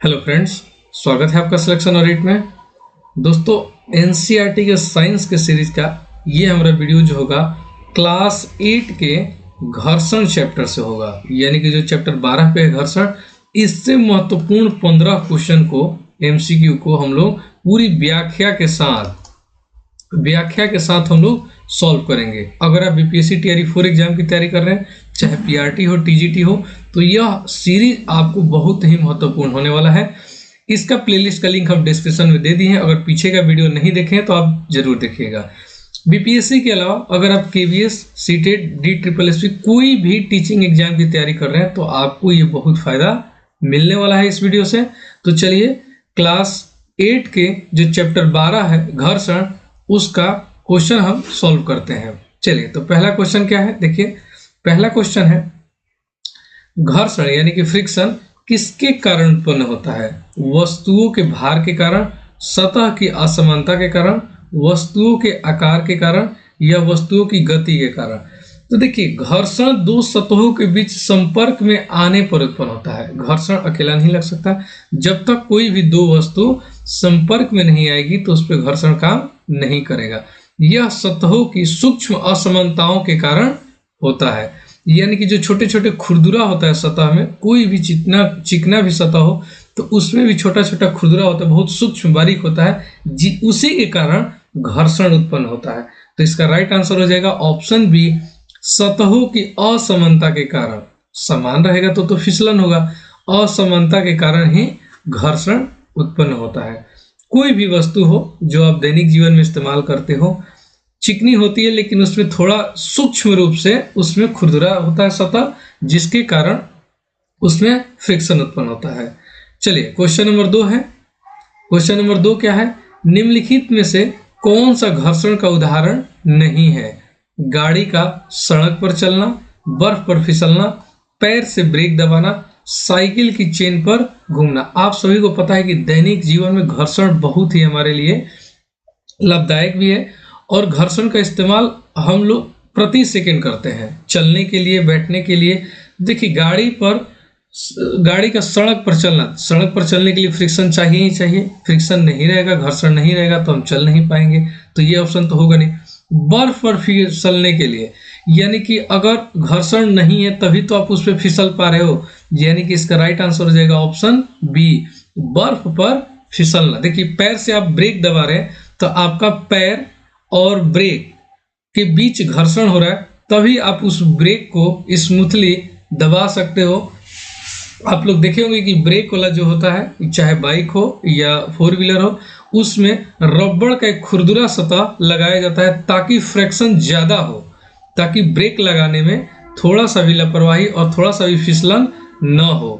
Hello friends, स्वागत है आपका सिलेक्शन ऑडिट में। दोस्तों, एनसीईआरटी के साइंस के सीरीज का ये हमारा वीडियो जो होगा क्लास 8 के घर्षण चैप्टर से होगा, यानी कि जो चैप्टर 12 पे है घर्षण, इससे महत्वपूर्ण 15 क्वेश्चन को एमसीक्यू को हम लोग पूरी व्याख्या के साथ हम लोग सॉल्व करेंगे। अगर आप बीपीएससी टीआरई 4 एग्जाम की तैयारी कर रहे हैं, चाहे पीआरटी हो टीजीटी हो, तो यह सीरीज आपको बहुत ही महत्वपूर्ण होने वाला है। इसका प्लेलिस्ट का लिंक हम डिस्क्रिप्शन में दे दिए हैं, अगर पीछे का वीडियो नहीं देखे हैं तो आप जरूर देखिएगा। बीपीएससी के अलावा अगर आप केवीएस, सीटेट, DSSS कोई भी टीचिंग एग्जाम की तैयारी कर रहे हैं तो आपको ये बहुत फायदा मिलने वाला है इस वीडियो से। तो चलिए, क्लास 8 के जो चैप्टर 12 है घर्षण, उसका क्वेश्चन हम सॉल्व करते हैं। चलिए, तो पहला क्वेश्चन क्या है, देखिए। पहला क्वेश्चन है, घर्षण यानी कि फ्रिक्शन किसके कारण उत्पन्न होता है? वस्तुओं के भार के कारण, सतह की असमानता के कारण, वस्तुओं के आकार के कारण, या वस्तुओं की गति के कारण। तो देखिए, घर्षण दो सतहों के बीच संपर्क में आने पर उत्पन्न होता है। घर्षण अकेला नहीं लग सकता। जब तक कोई भी दो वस्तु संपर्क में नहीं आएगी तो उस पर घर्षण काम नहीं करेगा। यह सतहों की सूक्ष्म असमानताओं के कारण होता है, यानी कि जो छोटे छोटे खुरदुरा होता है सतह में, कोई भी चिकना भी सतह हो तो उसमें भी छोटा छोटा खुरदुरा होता है, बहुत सूक्ष्म बारीक होता है, उसी के कारण घर्षण उत्पन्न होता है। तो इसका राइट आंसर हो जाएगा ऑप्शन बी, सतहों की असमानता के कारण। समान रहेगा तो फिसलन होगा, असमानता के कारण ही घर्षण उत्पन्न होता है। कोई भी वस्तु हो जो आप दैनिक जीवन में इस्तेमाल करते हो, चिकनी होती है लेकिन उसमें थोड़ा सूक्ष्म रूप से उसमें खुरदुरा होता है सतह, जिसके कारण उसमें फ्रिक्शन उत्पन्न होता है। चलिए, क्वेश्चन नंबर 2 है। क्वेश्चन नंबर 2 क्या है? निम्नलिखित में से कौन सा घर्षण का उदाहरण नहीं है? गाड़ी का सड़क पर चलना, बर्फ पर फिसलना, पैर से ब्रेक दबाना, साइकिल की चेन पर घूमना। आप सभी को पता है कि दैनिक जीवन में घर्षण बहुत ही हमारे लिए लाभदायक भी है, और घर्षण का इस्तेमाल हम लोग प्रति सेकंड करते हैं, चलने के लिए, बैठने के लिए। देखिए, गाड़ी का सड़क पर चलने के लिए फ्रिक्शन चाहिए ही चाहिए। फ्रिक्शन नहीं रहेगा, घर्षण नहीं रहेगा तो हम चल नहीं पाएंगे, तो ये ऑप्शन तो होगा नहीं। बर्फ पर फिसलने के लिए, यानी कि अगर घर्षण नहीं है तभी तो आप उस पर फिसल पा रहे हो, यानी कि इसका राइट आंसर हो जाएगा ऑप्शन बी, बर्फ पर फिसलना। देखिए, पैर से आप ब्रेक दबा रहे हैं तो आपका पैर और ब्रेक के बीच घर्षण हो रहा है, तभी आप उस ब्रेक को स्मूथली दबा सकते हो। आप लोग देखे होंगे कि ब्रेक वाला जो होता है, चाहे बाइक हो या 4 व्हीलर हो, उसमें रबड़ का एक खुरदुरा सतह लगाया जाता है ताकि फ्रिक्शन ज्यादा हो, ताकि ब्रेक लगाने में थोड़ा सा भी लापरवाही और थोड़ा सा भी फिसलन न हो।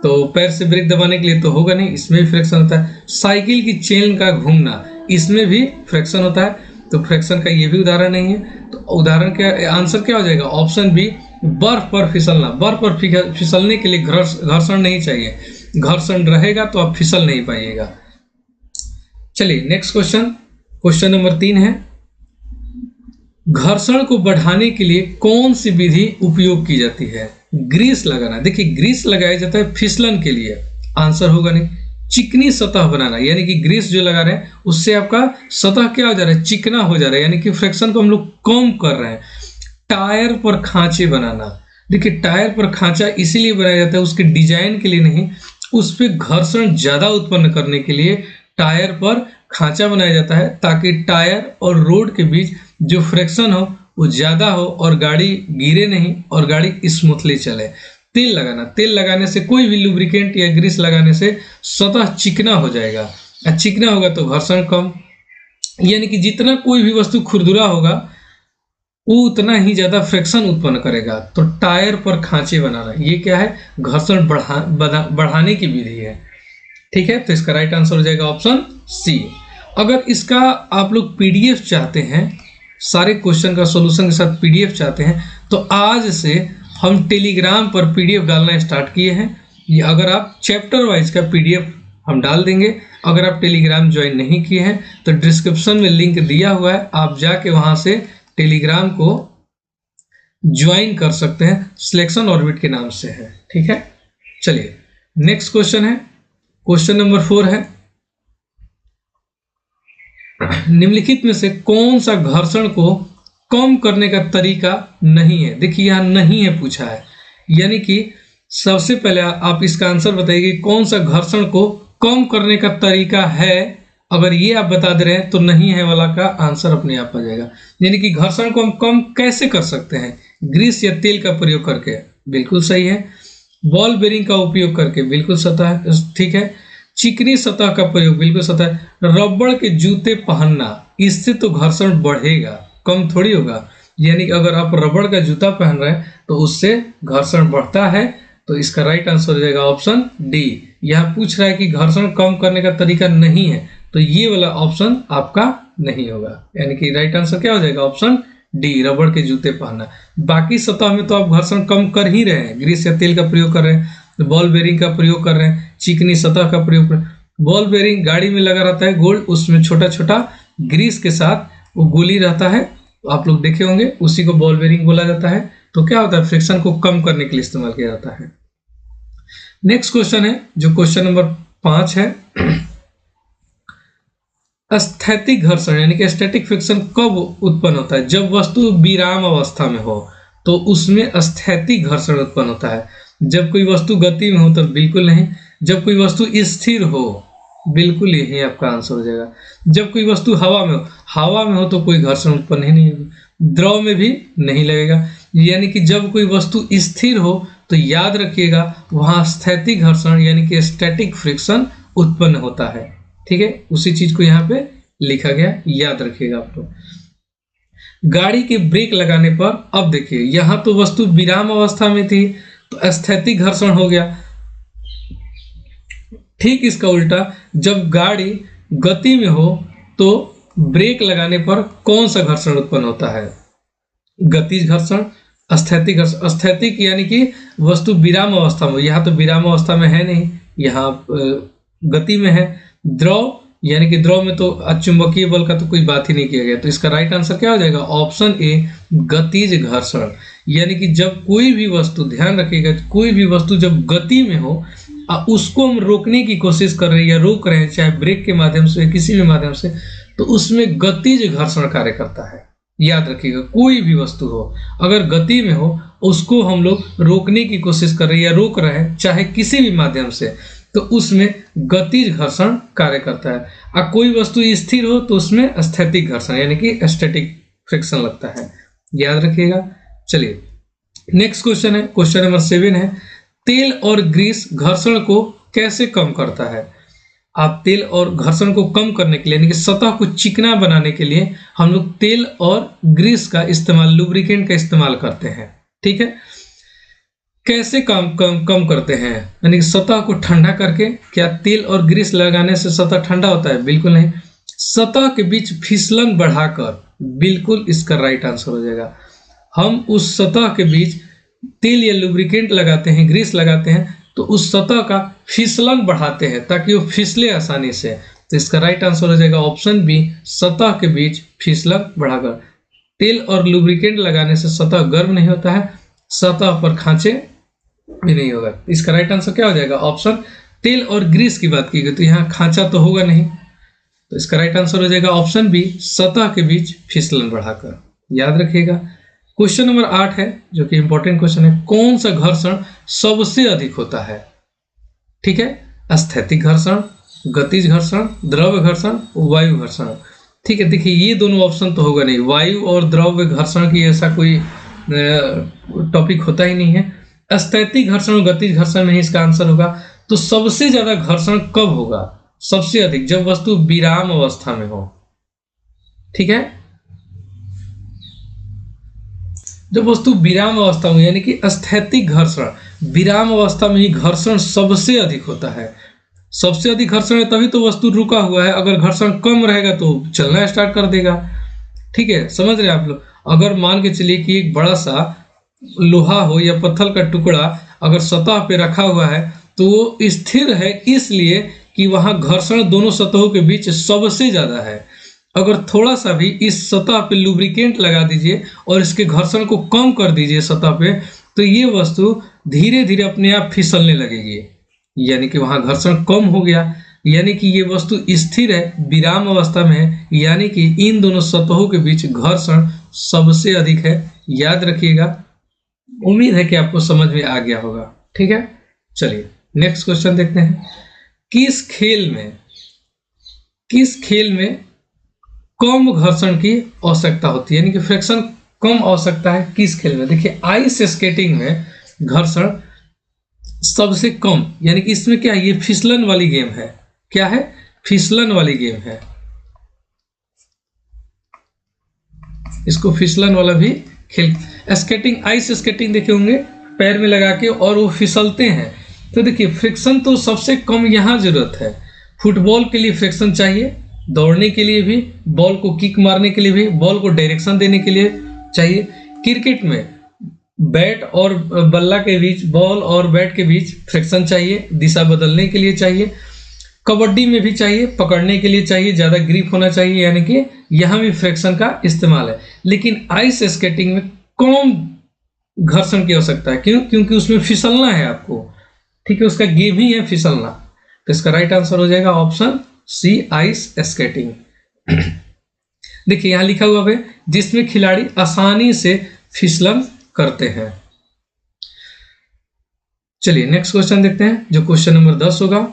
तो पैर से ब्रेक दबाने के लिए तो होगा नहीं, इसमें भी फ्रिक्शन होता है। साइकिल की चेन का घूमना, इसमें भी फ्रिक्शन होता है, तो फ्रिक्शन का ये भी उदाहरण नहीं है। तो उदाहरण क्या, आंसर क्या हो जाएगा? ऑप्शन बी, बर्फ पर फिसलना। बर्फ पर फिसलने के लिए घर्षण नहीं चाहिए, घर्षण रहेगा तो आप फिसल नहीं पाइएगा। चलिए, नेक्स्ट क्वेश्चन। क्वेश्चन नंबर 3 है, घर्षण को बढ़ाने के लिए कौन सी विधि उपयोग की जाती है? ग्रीस लगाना। देखिए, ग्रीस लगाया जाता है फिसलन के लिए, आंसर होगा नहीं। चिकनी सतह बनाना, यानी कि ग्रीस जो लगा रहे हैं उससे आपका सतह क्या हो जा रहा है? चिकना हो जा रहा है, यानी कि फ्रिक्शन को हम लोग कम कर रहे हैं। टायर पर खांचे बनाना। देखिए, टायर पर खांचा इसीलिए बनाया जाता है, उसके डिजाइन के लिए नहीं, उस पर घर्षण ज्यादा उत्पन्न करने के लिए टायर पर खांचा बनाया जाता है, ताकि टायर और रोड के बीच जो फ्रिक्शन हो वो ज्यादा हो और गाड़ी गिरे नहीं और गाड़ी स्मूथली चले। तेल लगाने से, कोई भी लुब्रिकेंट या ग्रीस लगाने से सतह चिकना हो जाएगा, और चिकना होगा तो घर्षण कम, यानी कि जितना कोई भी वस्तु खुरदुरा होगा वो उतना ही ज्यादा फ्रिक्शन उत्पन्न करेगा। तो टायर पर खांचे बनाना, ये क्या है? घर्षण बढ़ाने की विधि है। ठीक है, तो इसका राइट आंसर हो जाएगा ऑप्शन सी। अगर इसका आप लोग पीडीएफ चाहते हैं, सारे क्वेश्चन का सॉल्यूशन के साथ पीडीएफ चाहते हैं, तो आज से हम टेलीग्राम पर पीडीएफ डालना स्टार्ट किए हैं। ये अगर आप चैप्टर वाइज का पीडीएफ हम डाल देंगे। अगर आप टेलीग्राम ज्वाइन नहीं किए हैं तो डिस्क्रिप्शन में लिंक दिया हुआ है, आप जाके वहां से टेलीग्राम को ज्वाइन कर सकते हैं, सिलेक्शन ऑर्बिट के नाम से है। ठीक है, चलिए नेक्स्ट क्वेश्चन है, क्वेश्चन नंबर 4 है, निम्नलिखित में से कौन सा घर्षण को कम करने का तरीका नहीं है। देखिए यहाँ नहीं है पूछा है, यानी कि सबसे पहले आप इसका आंसर बताइए कि कौन सा घर्षण को कम करने का तरीका है। अगर ये आप बता दे रहे हैं तो नहीं है वाला का आंसर अपने आप आ जाएगा। यानी कि घर्षण को हम कम कैसे कर सकते हैं, ग्रीस या तेल का प्रयोग करके, बिल्कुल सही है। बॉल बेरिंग का उपयोग करके, बिल्कुल सतह ठीक है। चिकनी सतह का प्रयोग, बिल्कुल सतह। रबड़ के जूते पहनना, इससे तो घर्षण बढ़ेगा, कम थोड़ी होगा। यानी कि अगर आप रबड़ का जूता पहन रहे हैं तो उससे घर्षण बढ़ता है, तो इसका राइट आंसर हो जाएगा ऑप्शन डी। यहाँ पूछ रहा है कि घर्षण कम करने का तरीका नहीं है, तो ये वाला ऑप्शन आपका नहीं होगा, यानी कि राइट आंसर क्या हो जाएगा ऑप्शन डी, रबड़ के जूते पहनना। बाकी सतह में तो आप घर्षण कम कर ही रहे हैं, ग्रीस या तेल का प्रयोग कर रहे हैं, बॉल बेरिंग का प्रयोग कर रहे हैं, चिकनी सतह का प्रयोग कर रहे हैं। बॉल बेरिंग गाड़ी में लगा रहता है गोल, उसमें छोटा छोटा ग्रीस के साथ वो गोली रहता है, आप लोग देखे होंगे, उसी को बॉल बेरिंग बोला जाता है। तो क्या होता है, फ्रिक्शन को कम करने के लिए इस्तेमाल किया जाता है। नेक्स्ट क्वेश्चन है जो क्वेश्चन नंबर 5 है, स्थैतिक घर्षण यानी कि स्टैटिक फ्रिक्शन कब उत्पन्न होता है। जब वस्तु विराम अवस्था में हो तो उसमें स्थैतिक घर्षण उत्पन्न होता है। जब कोई वस्तु गति में हो तो बिल्कुल नहीं। जब कोई वस्तु स्थिर हो, बिल्कुल यही आपका आंसर हो जाएगा। जब कोई वस्तु हवा में हो, हवा में हो तो कोई घर्षण उत्पन्न ही नहीं होगा, द्रव में भी नहीं लगेगा। यानी कि जब कोई वस्तु स्थिर हो तो याद रखिएगा वहां स्थैतिक घर्षण यानी कि स्टैटिक फ्रिक्शन उत्पन्न होता है। ठीक है, उसी चीज को यहाँ पे लिखा गया, याद रखिएगा आप लोग। गाड़ी के ब्रेक लगाने पर, अब देखिए यहां तो वस्तु विराम अवस्था में थी तो स्थैतिक घर्षण हो गया। ठीक इसका उल्टा, जब गाड़ी गति में हो तो ब्रेक लगाने पर कौन सा घर्षण उत्पन्न होता है, गतिज घर्षण, स्थैतिक घर्षण। स्थैतिक यानी कि वस्तु विराम अवस्था में, यहाँ तो विराम अवस्था में है नहीं, यहाँ गति में है। द्रव यानी कि द्रव में तो चुंबकीय बल का तो कोई बात ही नहीं किया गया, तो इसका राइट आंसर क्या हो जाएगा ऑप्शन ए, गतिज घर्षण। यानी कि जब कोई भी वस्तु, ध्यान रखिएगा, कोई भी वस्तु जब गति में हो उसको हम रोकने की कोशिश कर रहे हैं या रोक रहे हैं, चाहे ब्रेक के माध्यम से किसी भी माध्यम से, तो उसमें गतिज घर्षण कार्य करता है। याद रखिएगा, कोई भी वस्तु हो अगर गति में हो उसको हम लोग रोकने की कोशिश कर रहे हैं या रोक रहे हैं, चाहे किसी भी माध्यम से, तो उसमें गतिज घर्षण कार्य करता है। और कोई वस्तु स्थिर हो तो उसमें स्थैतिक घर्षण यानी कि स्टैटिक फ्रिक्शन लगता है, याद रखिएगा। चलिए नेक्स्ट क्वेश्चन है, क्वेश्चन नंबर 7 है, तेल और ग्रीस घर्षण को कैसे कम करता है। आप तेल और घर्षण को कम करने के लिए यानी कि सतह को चिकना बनाने के लिए हम लोग तेल और ग्रीस का इस्तेमाल, लुब्रिकेंट का इस्तेमाल करते हैं। ठीक है, कैसे कम करते हैं, यानी कि सतह को ठंडा करके। क्या तेल और ग्रीस लगाने से सतह ठंडा होता है, बिल्कुल नहीं। सतह के बीच फिसलन बढ़ाकर, बिल्कुल इसका राइट आंसर हो जाएगा। हम उस सतह के बीच तेल या लुब्रिकेंट लगाते हैं, ग्रीस लगाते हैं, तो उस सतह का फिसलन बढ़ाते हैं ताकि वो फिसले आसानी से, तो इसका राइट आंसर हो जाएगा ऑप्शन बी, सतह के बीच फिसलन बढ़ाकर। तेल और लुब्रिकेंट लगाने से सतह गर्म नहीं होता है, सतह पर खांचे भी नहीं होगा। इसका राइट आंसर क्या हो जाएगा ऑप्शन, तेल और ग्रीस की बात की गई तो यहाँ खांचा तो होगा नहीं, तो इसका राइट आंसर हो जाएगा ऑप्शन बी, सतह के बीच फिसलन बढ़ाकर। याद रखिएगा। क्वेश्चन नंबर 8 है जो कि इंपॉर्टेंट क्वेश्चन है, कौन सा घर्षण सबसे अधिक होता है। ठीक है, स्थैतिक घर्षण, गतिज घर्षण, द्रव घर्षण, वायु घर्षण। ठीक है, देखिए ये दोनों ऑप्शन तो होगा नहीं, वायु और द्रव घर्षण की ऐसा कोई टॉपिक होता ही नहीं है। स्थैतिक घर्षण और गतिज घर्षण में ही इसका आंसर होगा। तो सबसे ज्यादा घर्षण कब होगा, सबसे अधिक जब वस्तु विराम अवस्था में हो। ठीक है, जब वस्तु विराम अवस्था में यानी कि स्थैतिक घर्षण, विराम अवस्था में ही घर्षण सबसे अधिक होता है। सबसे अधिक घर्षण है तभी तो वस्तु रुका हुआ है, अगर घर्षण कम रहेगा तो चलना स्टार्ट कर देगा। ठीक है, समझ रहे हैं आप लोग। अगर मान के चलिए कि एक बड़ा सा लोहा हो या पत्थर का टुकड़ा अगर सतह पे रखा हुआ है तो वो स्थिर है इसलिए कि वहां घर्षण दोनों सतहों के बीच सबसे ज्यादा है। अगर थोड़ा सा भी इस सतह पे लुब्रिकेंट लगा दीजिए और इसके घर्षण को कम कर दीजिए सतह पे, तो ये वस्तु धीरे धीरे अपने आप फिसलने लगेगी। यानी कि वहां घर्षण कम हो गया, यानी कि ये वस्तु स्थिर है, विराम अवस्था में है, यानी कि इन दोनों सतहों के बीच घर्षण सबसे अधिक है। याद रखिएगा। उम्मीद है कि आपको समझ में आ गया होगा। ठीक है, चलिए नेक्स्ट क्वेश्चन देखते हैं। किस खेल में कम घर्षण की आवश्यकता होती है, यानी कि फ्रिक्शन कम आवश्यकता है किस खेल में? देखिए आइस स्केटिंग में घर्षण सबसे कम, यानी कि इसमें क्या है, ये फिसलन वाली गेम है। क्या है? फिसलन वाली गेम है। इसको फिसलन वाला भी खेल, स्केटिंग, आइस स्केटिंग देखे होंगे, पैर में लगा के और वो फिसलते हैं। तो देखिए फ्रिक्शन तो सबसे कम यहाँ जरूरत है। फुटबॉल के लिए फ्रिक्शन चाहिए, दौड़ने के लिए भी, बॉल को किक मारने के लिए भी, बॉल को डायरेक्शन देने के लिए चाहिए। क्रिकेट में बैट और बल्ला के बीच, बॉल और बैट के बीच फ्रिक्शन चाहिए, दिशा बदलने के लिए चाहिए। कबड्डी में भी चाहिए, पकड़ने के लिए चाहिए, ज़्यादा ग्रिप होना चाहिए, यानी कि यहाँ भी फ्रिक्शन का इस्तेमाल है। लेकिन आइस स्केटिंग में कम घर्षण की आवश्यकता है। क्यों? क्योंकि उसमें फिसलना है आपको। ठीक है, उसका गेम ही है फिसलना। तो इसका राइट आंसर हो जाएगा ऑप्शन सी, आइस स्केटिंग। देखिए यहां लिखा हुआ है जिसमें खिलाड़ी आसानी से फिसलन करते हैं। चलिए नेक्स्ट क्वेश्चन देखते हैं, जो क्वेश्चन नंबर 10 होगा।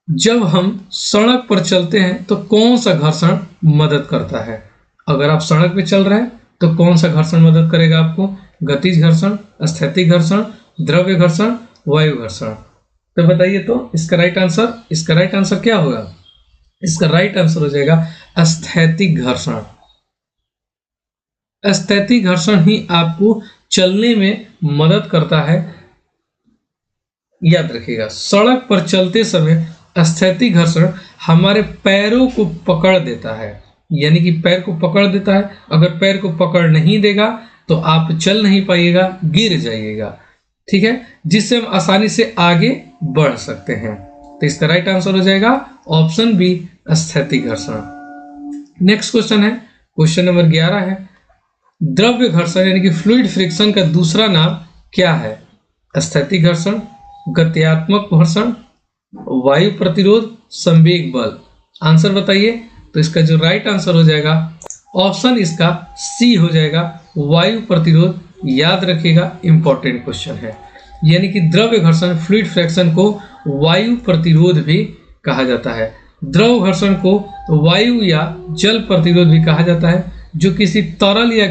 जब हम सड़क पर चलते हैं तो कौन सा घर्षण मदद करता है? अगर आप सड़क पे चल रहे हैं तो कौन सा घर्षण मदद करेगा आपको? गतिज घर्षण, स्थैतिक घर्षण, द्रव्य घर्षण, वायु घर्षण। तो बताइए तो इसका राइट आंसर क्या होगा? इसका राइट आंसर हो जाएगा स्थैतिक घर्षण। स्थैतिक घर्षण ही आपको चलने में मदद करता है। याद रखिएगा, सड़क पर चलते समय स्थैतिक घर्षण हमारे पैरों को पकड़ देता है, यानी कि पैर को पकड़ देता है। अगर पैर को पकड़ नहीं देगा तो आप चल नहीं पाइएगा, गिर जाइएगा। ठीक है, जिससे हम आसानी से आगे बढ़ सकते हैं। तो इसका राइट आंसर हो जाएगा ऑप्शन बी, स्थैतिक घर्षण। नेक्स्ट क्वेश्चन है, क्वेश्चन नंबर 11 है। द्रव्य घर्षण यानी कि फ्लूइड फ्रिक्शन का दूसरा नाम क्या है? स्थैतिक घर्षण, गत्यात्मक घर्षण, वायु प्रतिरोध, संवेग बल। आंसर बताइए। तो इसका जो राइट आंसर हो जाएगा ऑप्शन इसका सी हो जाएगा, वायु प्रतिरोध। याद रखिएगा, इंपॉर्टेंट क्वेश्चन है। यानी कि द्रव्य घर्षण, फ्लूइड फ्रिक्शन को वायु प्रतिरोध भी कहा जाता है। द्रव घर्षण को वायु या जल प्रतिरोध भी कहा जाता है, जो किसी तरल या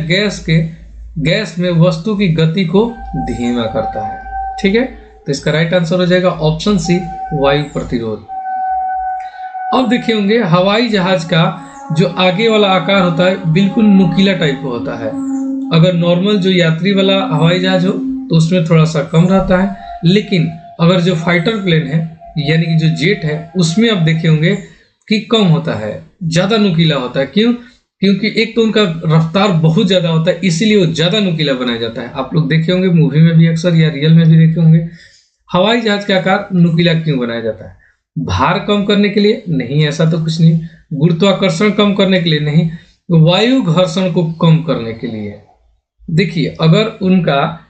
गैस में वस्तु की गति को धीमा करता है। ठीक है, तो इसका राइट आंसर हो जाएगा ऑप्शन सी, वायु प्रतिरोध। अब देखे होंगे हवाई जहाज का जो आगे वाला आकार होता है बिल्कुल नुकीला टाइप का होता है। अगर नॉर्मल जो यात्री वाला हवाई जहाज हो तो उसमें थोड़ा सा कम रहता है, लेकिन अगर जो फाइटर प्लेन है यानी कि जो जेट है उसमें आप देखे होंगे कि कम होता है, ज्यादा नुकीला होता है। क्यों? क्योंकि एक तो उनका रफ्तार बहुत ज्यादा होता है, इसीलिए वो ज्यादा नुकीला बनाया जाता है। आप लोग देखे होंगे मूवी में भी अक्सर या रियल में भी देखे होंगे। हवाई जहाज का आकार नुकीला क्यों बनाया जाता है? भार कम करने के लिए? नहीं, ऐसा तो कुछ नहीं। गुरुत्वाकर्षण कम करने के लिए? नहीं, वायु घर्षण को कम करने के लिए। देखिए अगर उनका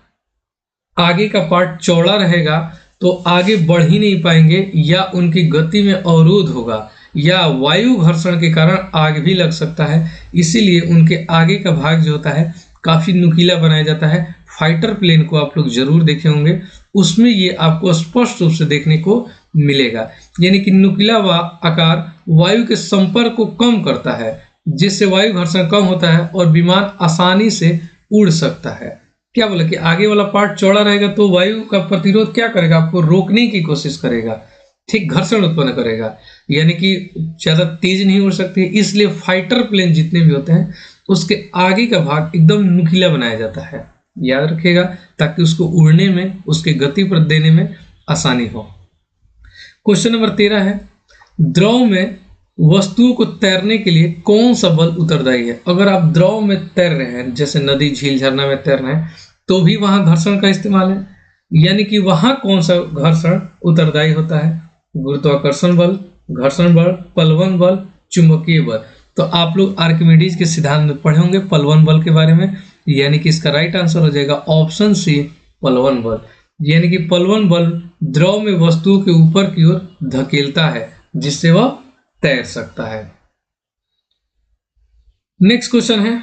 आगे का पार्ट चौड़ा रहेगा तो आगे बढ़ ही नहीं पाएंगे, या उनकी गति में अवरोध होगा, या वायु घर्षण के कारण आग भी लग सकता है। इसीलिए उनके आगे का भाग जो होता है काफी नुकीला बनाया जाता है। फाइटर प्लेन को आप लोग जरूर देखे होंगे, उसमें ये आपको स्पष्ट रूप से देखने को मिलेगा। यानी कि नुकीला आकार वायु के संपर्क को कम करता है, जिससे वायु घर्षण कम होता है और विमान आसानी से उड़ सकता है। क्या बोला कि आगे वाला पार्ट चौड़ा रहेगा तो वायु का प्रतिरोध क्या करेगा? आपको रोकने की कोशिश करेगा, ठीक, घर्षण उत्पन्न करेगा, यानी कि ज्यादा तेज नहीं उड़ सकती है। इसलिए फाइटर प्लेन जितने भी होते हैं उसके आगे का भाग एकदम नुकीला बनाया जाता है। याद रखिएगा, ताकि उसको उड़ने में, उसके गति पर देने में आसानी हो। क्वेश्चन नंबर 13 है, द्रव में वस्तुओं को तैरने के लिए कौन सा बल उत्तरदायी है? अगर आप द्रव में तैर रहे हैं, जैसे नदी, झील, झरना में तैर रहे हैं, तो भी वहां घर्षण का इस्तेमाल है। यानी कि वहां कौन सा घर्षण उत्तरदायी होता है? गुरुत्वाकर्षण बल, घर्षण बल, प्लवन बल, चुंबकीय बल। तो आप लोग आर्किमिडीज के सिद्धांत में पढ़े होंगे प्लवन बल के बारे में, यानी कि इसका राइट आंसर हो जाएगा ऑप्शन सी, प्लवन बल। यानी कि प्लवन बल द्रव में वस्तुओं के ऊपर की ओर धकेलता है जिससे वह तैर सकता है। नेक्स्ट क्वेश्चन है,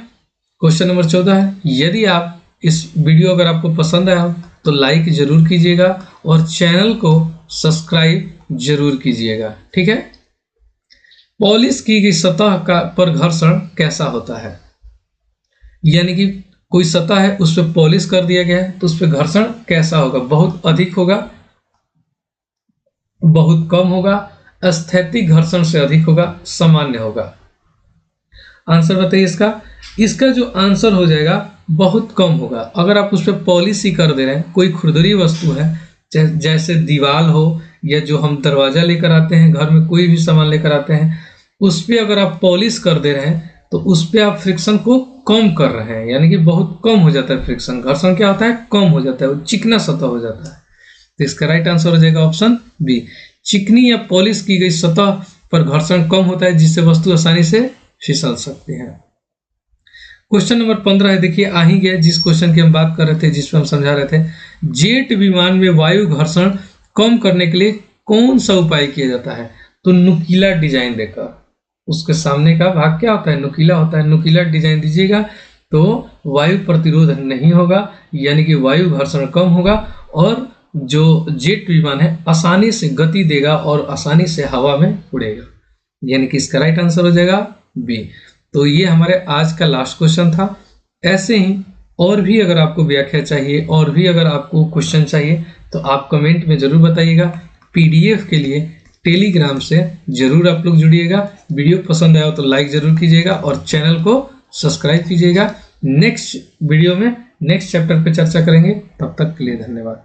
क्वेश्चन नंबर 14 है, यदि आप इस वीडियो अगर आपको पसंद आया तो लाइक जरूर कीजिएगा और चैनल को सब्सक्राइब जरूर कीजिएगा। ठीक है। पॉलिश की गई सतह का पर घर्षण कैसा होता है? यानी कि कोई सतह है उस पर पॉलिश कर दिया गया है तो उस पर घर्षण कैसा होगा? बहुत अधिक होगा, बहुत कम होगा, स्थैतिक घर्षण से अधिक होगा, सामान्य होगा? आंसर बताइए इसका। इसका जो आंसर हो जाएगा बहुत कम होगा। अगर आप उस पर पॉलिश ही कर दे रहे हैं, कोई खुरदरी वस्तु है जैसे दीवार हो या जो हम दरवाजा लेकर आते हैं, घर में कोई भी सामान लेकर आते हैं, उस पर अगर आप पॉलिश कर दे रहे हैं तो उस पर आप फ्रिक्शन को कम कर रहे हैं, यानी कि बहुत कम हो जाता है फ्रिक्शन। घर्षण क्या होता है? कम हो जाता है, वो चिकना सतह हो जाता है। तो इसका राइट आंसर हो जाएगा ऑप्शन बी। चिकनी या पॉलिश की गई सतह पर घर्षण कम होता है जिससे वस्तु आसानी से फिसल सकती है। क्वेश्चन नंबर 15 है, देखिए आ ही गया जिस क्वेश्चन की हम बात कर रहे थे, जिसमें हम समझा रहे थे जेट विमान में वायु घर्षण कम करने के लिए कौन सा उपाय किया जाता है? तो नुकीला डिजाइन देकर, उसके सामने का भाग क्या होता है? नुकीला होता है। नुकीला डिजाइन दीजिएगा तो वायु प्रतिरोध नहीं होगा, यानी कि वायु घर्षण कम होगा और जो जेट विमान है आसानी से गति देगा और आसानी से हवा में उड़ेगा, यानी कि इसका राइट आंसर हो जाएगा बी। तो ये हमारे आज का लास्ट क्वेश्चन था। ऐसे ही और भी अगर आपको व्याख्या चाहिए और भी अगर आपको क्वेश्चन चाहिए तो आप कमेंट में जरूर बताइएगा। पीडीएफ के लिए टेलीग्राम से जरूर आप लोग जुड़िएगा। वीडियो पसंद आया तो लाइक जरूर कीजिएगा और चैनल को सब्सक्राइब कीजिएगा। नेक्स्ट वीडियो में नेक्स्ट चैप्टर पे चर्चा करेंगे, तब तक के लिए धन्यवाद।